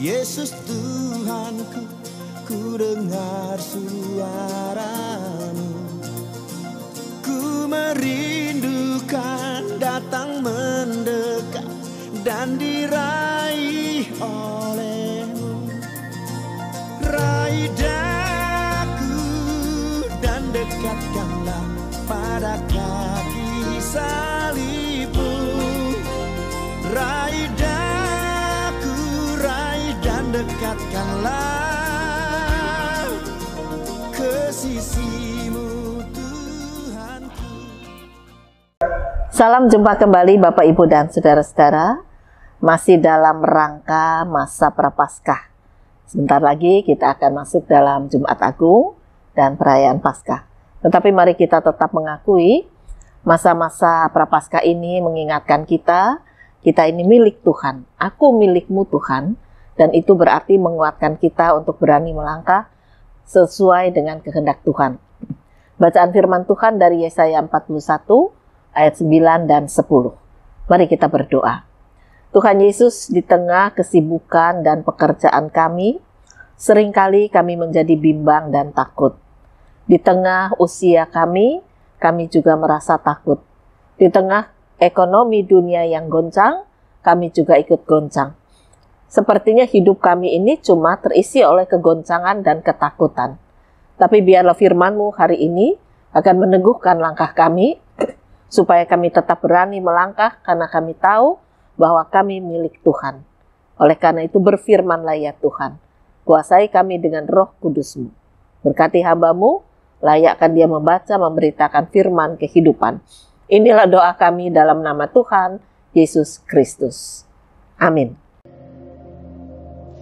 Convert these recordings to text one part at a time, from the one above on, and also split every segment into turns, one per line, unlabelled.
Yesus Tuhanku, ku dengar suara-Mu. Ku merindukan datang mendekat dan diraih oleh-Mu. Raih daku dan dekatkanlah pada kaki salib-Mu. Raih daku, raih dan dekatkanlah ke sisi-Mu, Tuhanku.
Salam jumpa kembali Bapak Ibu dan Saudara-saudara. Masih dalam rangka masa Prapaskah. Sebentar lagi kita akan masuk dalam Jumat Agung dan perayaan Paskah. Tetapi mari kita tetap mengakui masa-masa Prapaskah ini mengingatkan kita ini milik Tuhan. Aku milik-Mu Tuhan. Dan itu berarti menguatkan kita untuk berani melangkah sesuai dengan kehendak Tuhan. Bacaan firman Tuhan dari Yesaya 41 ayat 9 dan 10. Mari kita berdoa. Tuhan Yesus, di tengah kesibukan dan pekerjaan kami, seringkali kami menjadi bimbang dan takut. Di tengah usia kami juga merasa takut. Di tengah ekonomi dunia yang goncang, kami juga ikut goncang. Sepertinya hidup kami ini cuma terisi oleh kegoncangan dan ketakutan. Tapi biarlah firman-Mu hari ini akan meneguhkan langkah kami, supaya kami tetap berani melangkah karena kami tahu bahwa kami milik Tuhan. Oleh karena itu berfirman-Lah ya Tuhan, kuasai kami dengan Roh Kudus-Mu. Berkati hamba-Mu, layakkan dia membaca, memberitakan firman kehidupan. Inilah doa kami dalam nama Tuhan Yesus Kristus. Amin.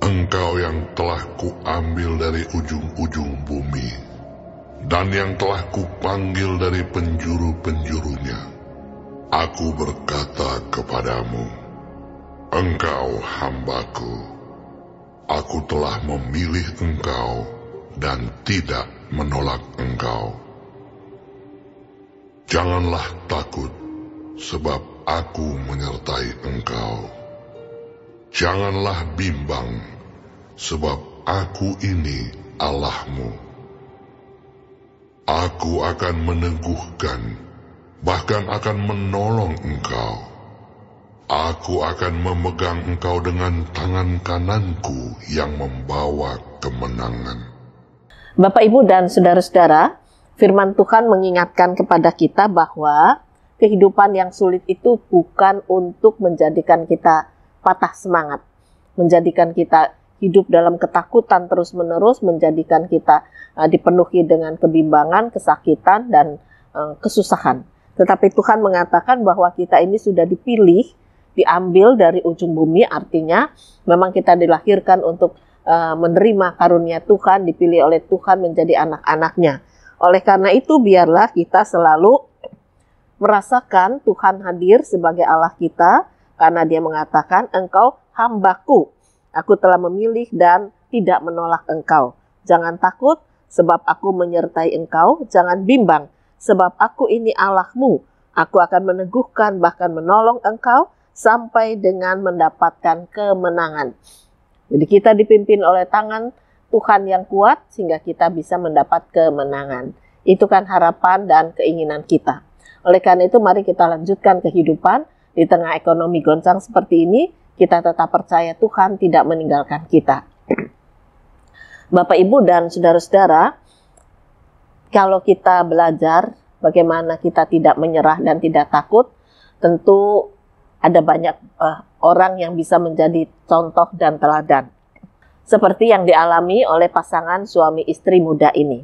Engkau yang telah kuambil dari ujung-ujung bumi, dan yang telah kupanggil dari penjuru-penjurunya. Aku berkata kepadamu, Engkau hambaku. Aku telah memilih engkau dan tidak menolak engkau. Janganlah takut, sebab aku menyertai engkau. Janganlah bimbang, sebab aku ini Allah-Mu. Aku akan meneguhkan, bahkan akan menolong engkau. Aku akan memegang engkau dengan tangan kananku yang membawa kemenangan.
Bapak, Ibu, dan Saudara-saudara, firman Tuhan mengingatkan kepada kita bahwa kehidupan yang sulit itu bukan untuk menjadikan kita patah semangat, menjadikan kita hidup dalam ketakutan terus-menerus, menjadikan kita dipenuhi dengan kebimbangan, kesakitan, dan kesusahan. Tetapi Tuhan mengatakan bahwa kita ini sudah dipilih, diambil dari ujung bumi, artinya memang kita dilahirkan untuk menerima karunia Tuhan, dipilih oleh Tuhan menjadi anak-anak-Nya. Oleh karena itu, biarlah kita selalu merasakan Tuhan hadir sebagai Allah kita, karena Dia mengatakan, Engkau hambaku, aku telah memilih dan tidak menolak engkau. Jangan takut, sebab aku menyertai engkau. Jangan bimbang, sebab aku ini Allah-Mu. Aku akan meneguhkan, bahkan menolong engkau, sampai dengan mendapatkan kemenangan. Jadi kita dipimpin oleh tangan Tuhan yang kuat, sehingga kita bisa mendapat kemenangan. Itu kan harapan dan keinginan kita. Oleh karena itu, mari kita lanjutkan kehidupan. Di tengah ekonomi goncang seperti ini, kita tetap percaya Tuhan tidak meninggalkan kita. Bapak, Ibu, dan Saudara-saudara, kalau kita belajar bagaimana kita tidak menyerah dan tidak takut, tentu ada banyak orang yang bisa menjadi contoh dan teladan. Seperti yang dialami oleh pasangan suami istri muda ini.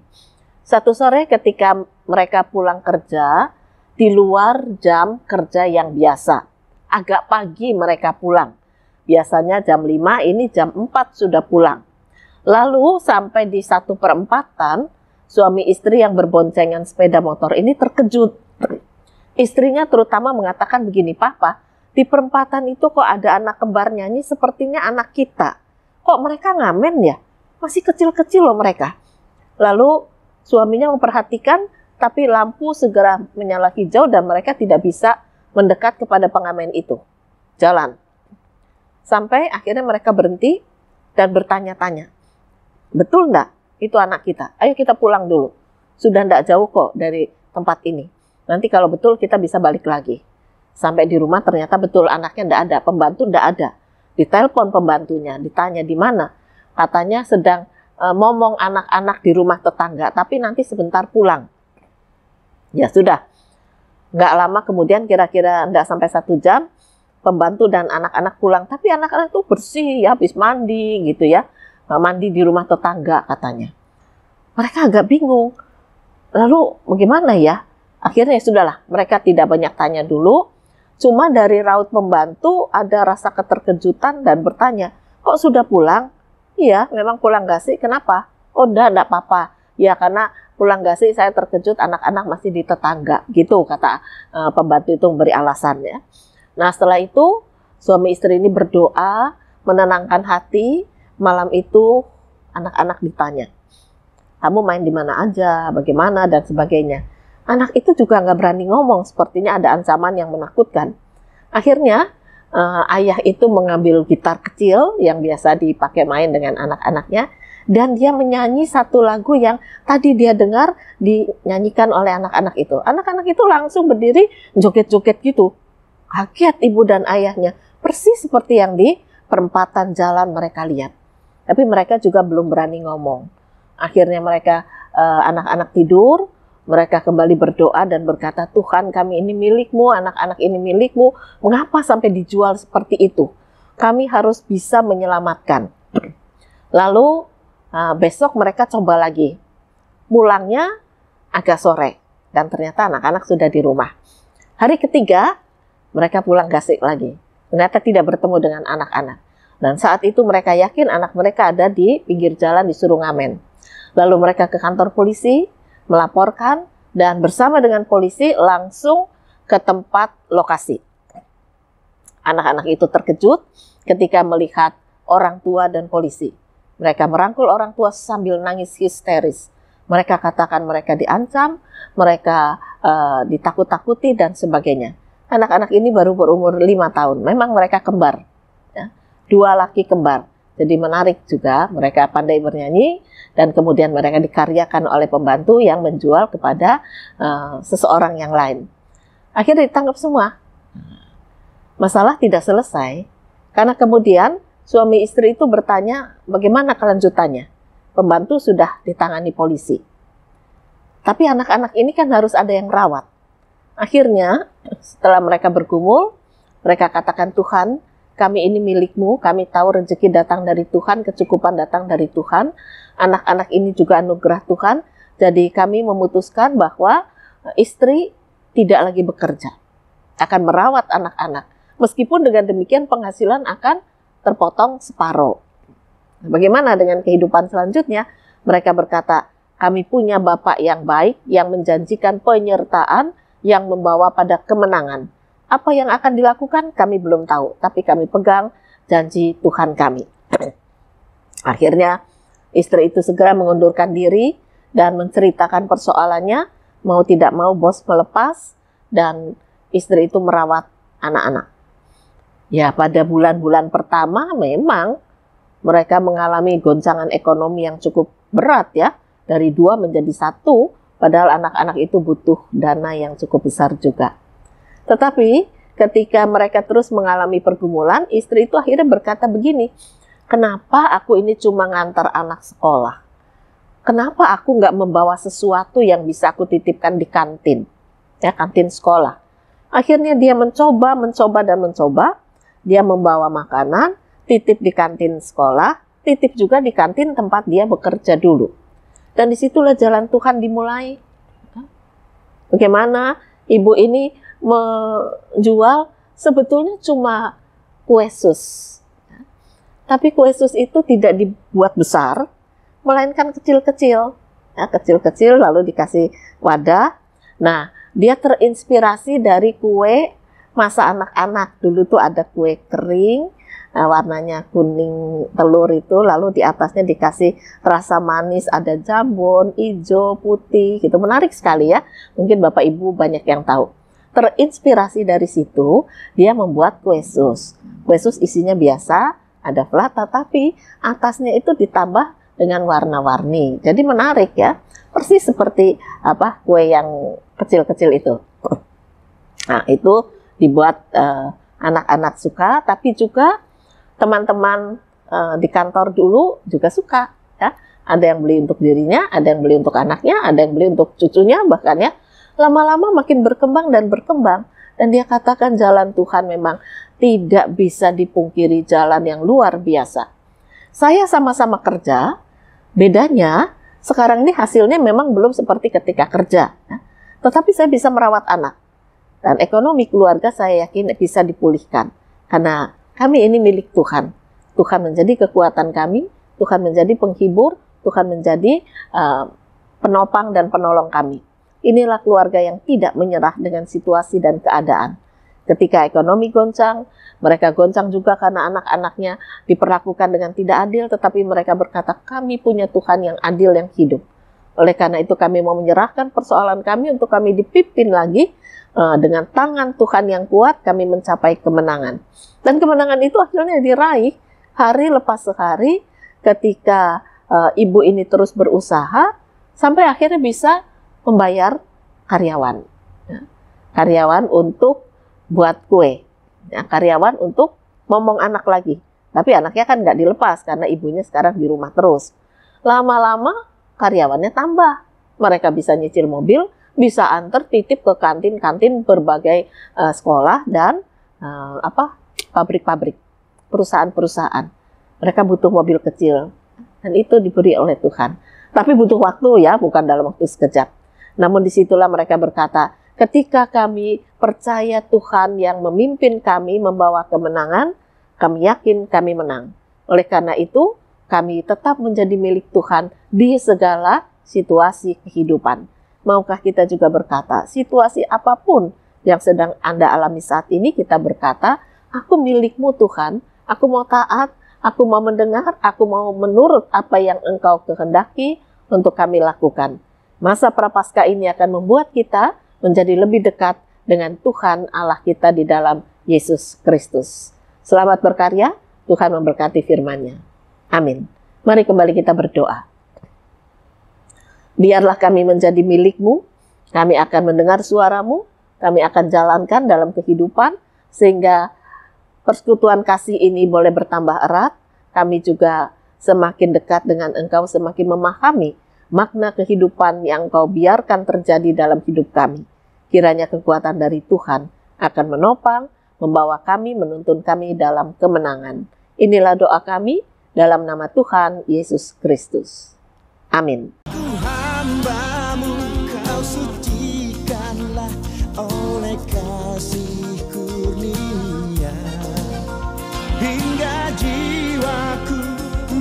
Satu sore ketika mereka pulang kerja, di luar jam kerja yang biasa. Agak pagi mereka pulang. Biasanya jam 5, ini jam 4 sudah pulang. Lalu sampai di 1/4, suami istri yang berboncengan sepeda motor ini terkejut. Istrinya terutama mengatakan begini, Papa, di perempatan itu kok ada anak kembar nyanyi sepertinya anak kita. Kok mereka ngamen ya? Masih kecil-kecil loh mereka. Lalu suaminya memperhatikan, tapi lampu segera menyala hijau dan mereka tidak bisa mendekat kepada pengamen itu. Jalan. Sampai akhirnya mereka berhenti dan bertanya-tanya, betul enggak itu anak kita? Ayo kita pulang dulu. Sudah enggak jauh kok dari tempat ini. Nanti kalau betul kita bisa balik lagi. Sampai di rumah ternyata betul anaknya enggak ada, pembantu enggak ada. Ditelepon pembantunya, ditanya di mana. Katanya sedang ngomong anak-anak di rumah tetangga, tapi nanti sebentar pulang. Ya sudah. Nggak lama kemudian, kira-kira nggak sampai 1 jam, pembantu dan anak-anak pulang. Tapi anak-anak itu bersih, ya, habis mandi gitu ya. Mandi di rumah tetangga katanya. Mereka agak bingung. Lalu bagaimana ya? Akhirnya sudahlah, mereka tidak banyak tanya dulu. Cuma dari raut pembantu ada rasa keterkejutan dan bertanya, kok sudah pulang? Iya, memang pulang nggak sih? Kenapa? Oh, enggak apa-apa. Ya, karena pulang nggak sih, saya terkejut anak-anak masih di tetangga. Gitu kata pembantu itu memberi alasannya. Nah, setelah itu suami istri ini berdoa, menenangkan hati. Malam itu anak-anak ditanya, kamu main di mana aja, bagaimana, dan sebagainya. Anak itu juga nggak berani ngomong, sepertinya ada ancaman yang menakutkan. Akhirnya ayah itu mengambil gitar kecil yang biasa dipakai main dengan anak-anaknya, dan dia menyanyi satu lagu yang tadi dia dengar dinyanyikan oleh anak-anak itu. Anak-anak itu langsung berdiri joget-joget gitu. Kaget ibu dan ayahnya, persis seperti yang di perempatan jalan mereka lihat. Tapi mereka juga belum berani ngomong. Akhirnya mereka anak-anak tidur, mereka kembali berdoa dan berkata, Tuhan, kami ini milik-Mu, anak-anak ini milik-Mu. Mengapa sampai dijual seperti itu? Kami harus bisa menyelamatkan. Lalu besok mereka coba lagi. Pulangnya agak sore. Dan ternyata anak-anak sudah di rumah. Hari ketiga, mereka pulang gasik lagi. Ternyata tidak bertemu dengan anak-anak. Dan saat itu mereka yakin anak mereka ada di pinggir jalan disuruh ngamen. Lalu mereka ke kantor polisi, melaporkan, dan bersama dengan polisi langsung ke tempat lokasi. Anak-anak itu terkejut ketika melihat orang tua dan polisi. Mereka merangkul orang tua sambil nangis histeris. Mereka katakan mereka diancam, mereka ditakut-takuti, dan sebagainya. Anak-anak ini baru berumur 5 tahun. Memang mereka kembar. Ya. 2 laki kembar. Jadi menarik juga, mereka pandai bernyanyi, dan kemudian mereka dikaryakan oleh pembantu yang menjual kepada seseorang yang lain. Akhirnya ditangkap semua. Masalah tidak selesai, karena kemudian suami istri itu bertanya bagaimana kelanjutannya. Pembantu sudah ditangani polisi. Tapi anak-anak ini kan harus ada yang rawat. Akhirnya setelah mereka bergumul, mereka katakan, Tuhan, kami ini milik-Mu, kami tahu rezeki datang dari Tuhan, kecukupan datang dari Tuhan, anak-anak ini juga anugerah Tuhan, jadi kami memutuskan bahwa istri tidak lagi bekerja, akan merawat anak-anak. Meskipun dengan demikian penghasilan akan terpotong separuh. Bagaimana dengan kehidupan selanjutnya? Mereka berkata, kami punya Bapak yang baik, yang menjanjikan penyertaan, yang membawa pada kemenangan. Apa yang akan dilakukan kami belum tahu, tapi kami pegang janji Tuhan kami. Akhirnya istri itu segera mengundurkan diri dan menceritakan persoalannya, mau tidak mau bos melepas dan istri itu merawat anak-anak. Ya, pada bulan-bulan pertama memang mereka mengalami goncangan ekonomi yang cukup berat ya, dari 2 menjadi 1, padahal anak-anak itu butuh dana yang cukup besar juga. Tetapi ketika mereka terus mengalami pergumulan, istri itu akhirnya berkata begini, kenapa aku ini cuma ngantar anak sekolah? Kenapa aku nggak membawa sesuatu yang bisa aku titipkan di kantin? Ya, kantin sekolah. Akhirnya dia mencoba. Dia membawa makanan, titip di kantin sekolah, titip juga di kantin tempat dia bekerja dulu. Dan disitulah jalan Tuhan dimulai. Bagaimana ibu ini menjual sebetulnya cuma kue sus. Tapi kue sus itu tidak dibuat besar, melainkan kecil-kecil. Ya, kecil-kecil lalu dikasih wadah. Nah, dia terinspirasi dari kue masa anak-anak. Dulu tuh ada kue kering, warnanya kuning telur itu, lalu di atasnya dikasih rasa manis, ada jambon, hijau, putih, gitu. Menarik sekali ya. Mungkin Bapak Ibu banyak yang tahu. Terinspirasi dari situ, dia membuat kue sus. Kue sus isinya biasa, ada flat, tapi atasnya itu ditambah dengan warna-warni. Jadi menarik ya, persis seperti kue yang kecil-kecil itu. Nah, itu dibuat anak-anak suka, tapi juga teman-teman di kantor dulu juga suka ya. Ada yang beli untuk dirinya, ada yang beli untuk anaknya, ada yang beli untuk cucunya, bahkan ya. Lama-lama makin berkembang dan berkembang. Dan dia katakan jalan Tuhan memang tidak bisa dipungkiri, jalan yang luar biasa. Saya sama-sama kerja, bedanya sekarang ini hasilnya memang belum seperti ketika kerja. Ya. Tetapi saya bisa merawat anak. Dan ekonomi keluarga saya yakin bisa dipulihkan. Karena kami ini milik Tuhan. Tuhan menjadi kekuatan kami, Tuhan menjadi penghibur, Tuhan menjadi penopang dan penolong kami. Inilah keluarga yang tidak menyerah dengan situasi dan keadaan. Ketika ekonomi goncang, mereka goncang juga karena anak-anaknya diperlakukan dengan tidak adil, tetapi mereka berkata, kami punya Tuhan yang adil, yang hidup. Oleh karena itu kami mau menyerahkan persoalan kami untuk kami dipimpin lagi, dengan tangan Tuhan yang kuat, kami mencapai kemenangan. Dan kemenangan itu akhirnya diraih hari lepas hari ketika ibu ini terus berusaha, sampai akhirnya bisa membayar karyawan. Ya. Karyawan untuk buat kue. Ya, karyawan untuk momong anak lagi. Tapi anaknya kan nggak dilepas karena ibunya sekarang di rumah terus. Lama-lama karyawannya tambah. Mereka bisa nyicil mobil, bisa antar titip ke kantin-kantin berbagai sekolah dan pabrik-pabrik, perusahaan-perusahaan. Mereka butuh mobil kecil. Dan itu diberi oleh Tuhan. Tapi butuh waktu ya, bukan dalam waktu sekejap. Namun disitulah mereka berkata, ketika kami percaya Tuhan yang memimpin kami membawa kemenangan, kami yakin kami menang. Oleh karena itu, kami tetap menjadi milik Tuhan di segala situasi kehidupan. Maukah kita juga berkata, situasi apapun yang sedang Anda alami saat ini, kita berkata, aku milikmu Tuhan, aku mau taat, aku mau mendengar, aku mau menurut apa yang Engkau kehendaki untuk kami lakukan. Masa prapaskah ini akan membuat kita menjadi lebih dekat dengan Tuhan Allah kita di dalam Yesus Kristus. Selamat berkarya, Tuhan memberkati firman-Nya. Amin. Mari kembali kita berdoa. Biarlah kami menjadi milik-Mu, kami akan mendengar suara-Mu, kami akan jalankan dalam kehidupan, sehingga persekutuan kasih ini boleh bertambah erat, kami juga semakin dekat dengan Engkau, semakin memahami makna kehidupan yang Engkau biarkan terjadi dalam hidup kami. Kiranya kekuatan dari Tuhan akan menopang, membawa kami, menuntun kami dalam kemenangan. Inilah doa kami dalam nama Tuhan Yesus Kristus. Amin.
Hambamu kau sucikanlah oleh kasih kurnia, hingga jiwaku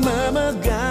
memegang